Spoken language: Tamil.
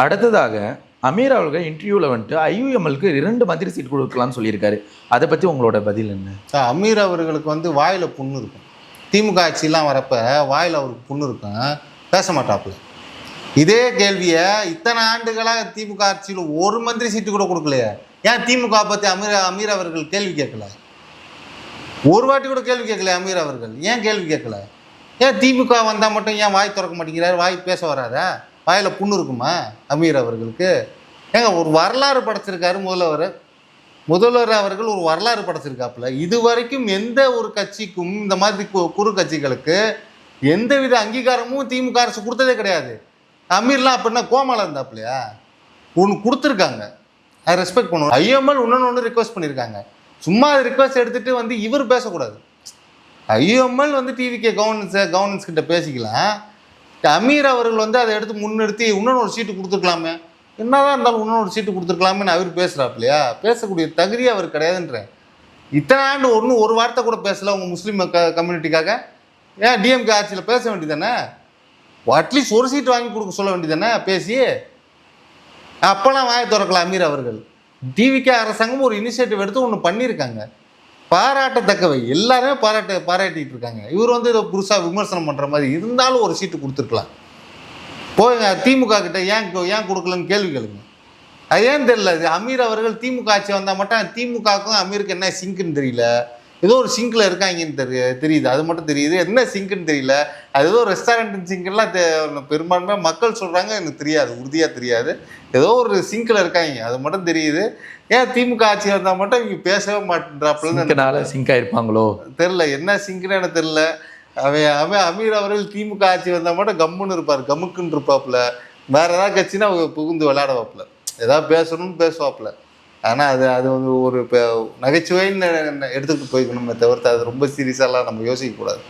அடுத்ததாக அமீர் அவர்கள் இன்டர்வியூவில் வந்துட்டு ஐயுஎம்எல்க்கு 2 மந்திரி சீட் கொடுக்கலாம்னு சொல்லியிருக்காரு. அதை பற்றி உங்களோட பதில் என்ன? அமீர் அவர்களுக்கு வந்து வாயில் புண்ணு இருக்கும். திமுக ஆட்சியெலாம் வரப்ப வாயில் அவருக்கு புண்ணு இருக்கும், பேச மாட்டாப்புல. இதே கேள்வியை இத்தனை ஆண்டுகளாக திமுக ஆட்சியில் ஒரு மந்திரி சீட்டு கூட கொடுக்கலையே. ஏன் திமுக பற்றி அமீர் அவர்கள் கேள்வி கேட்கல? ஒரு வாட்டி கூட கேள்வி கேட்கல அமீர் அவர்கள். ஏன் கேள்வி கேட்கல? ஏன் திமுக வந்தால் மட்டும் ஏன் வாய் திறக்க மாட்டேங்கிறார்? வாய் பேச வராதா? வாயில் புண்ணு இருக்குமா அமீர் அவர்களுக்கு? ஏங்க ஒரு வரலாறு படைச்சிருக்காரு முதல்வர் அவர்கள், ஒரு வரலாறு படைச்சிருக்காப்புல. இது வரைக்கும் எந்த ஒரு கட்சிக்கும் இந்த மாதிரி குறு கட்சிகளுக்கு எந்தவித அங்கீகாரமும் திமுக அரசு கொடுத்ததே கிடையாது. அமீர்லாம் அப்படின்னா கோமால இருந்தாப்புலையா? ஒன்று கொடுத்துருக்காங்க, அதை ரெஸ்பெக்ட் பண்ணுவோம். ஐஎம்எல் ஒன்று ரிக்வஸ்ட் பண்ணியிருக்காங்க. சும்மா அது ரிக்வஸ்ட் எடுத்துகிட்டு வந்து இவர் பேசக்கூடாது. ஐஎம்எல் வந்து டிவிகே கவர்னன்ஸ் கிட்ட பேசிக்கலாம். அமீர் அவர்கள் வந்து அதை எடுத்து முன்னிறுத்தி இன்னொன்று சீட்டு கொடுத்துருக்கலாமே, என்னதான் இருந்தாலும் இன்னொரு சீட்டு கொடுத்துருக்கலாமேன்னு அவர் பேசுகிறாப்புலையா? பேசக்கூடிய தகுதி அவர் கிடையாதுன்றேன். இத்தனை ஆண்டு ஒரு வார்த்தை கூட பேசலை உங்கள் முஸ்லீம் கம்யூனிட்டிக்காக. ஏன் டிஎம்கே ஆட்சியில் பேச வேண்டியதானே? அட்லீஸ்ட் ஒரு சீட்டு வாங்கி கொடுக்க சொல்ல வேண்டியதானே பேசி? அப்போல்லாம் வாயை திறக்கலாம் அமீர் அவர்கள். டிவிகே அரசாங்கம் ஒரு இனிஷியேட்டிவ் எடுத்து ஒன்று பண்ணியிருக்காங்க, பாராட்டத்தக்கவை. எல்லாருமே பாராட்டிகிட்டு இருக்காங்க. இவர் வந்து இதை புதுசாக விமர்சனம் பண்ணுற மாதிரி இருந்தாலும் ஒரு சீட்டு கொடுத்துருக்கலாம். போங்க திமுக கிட்ட ஏன் கொடுக்கலன்னு கேள்வி கேளுங்க. அது ஏன் தெரியல. அமீர் அவர்கள் திமுக ஆட்சி வந்தால் மட்டும் திமுகவுக்கும் அமீருக்கு என்ன சிங்க்குன்னு தெரியல. ஏதோ ஒரு சிங்கில் இருக்காங்கன்னு தெரியுது, அது மட்டும் தெரியுது. என்ன சிங்க்குன்னு தெரியல. அது ஏதோ ரெஸ்டாரண்ட் சிங்கெல்லாம் பெரும்பான்மை மக்கள் சொல்கிறாங்க, எனக்கு தெரியாது, உறுதியாக தெரியாது. ஏதோ ஒரு சிங்கில் இருக்காங்க, அது மட்டும் தெரியுது. ஏன் திமுக ஆட்சி வந்தால் மட்டும் இவங்க பேசவே மாட்டேன்றாப்புல. சிங்க் ஆயிருப்பாங்களோ தெரில, என்ன சிங்க்குன்னு எனக்கு தெரில. அவன் அமீர் அவர்கள் திமுக ஆட்சி வந்தால் மட்டும் கம்முன்னு இருப்பார், கமுக்குன்னு இருப்பாப்புல. வேறு ஏதாவது கட்சின்னா புகுந்து விளையாடுவாப்புல, ஏதாவது பேசணும்னு பேசுவாப்புல. ஆனால் அது வந்து ஒரு நகைச்சுவைன்னு எடுத்துக்கிட்டு போய்க்கணுமே தவிர்த்து அது ரொம்ப சீரியஸாலாம் நம்ம யோசிக்கக்கூடாது.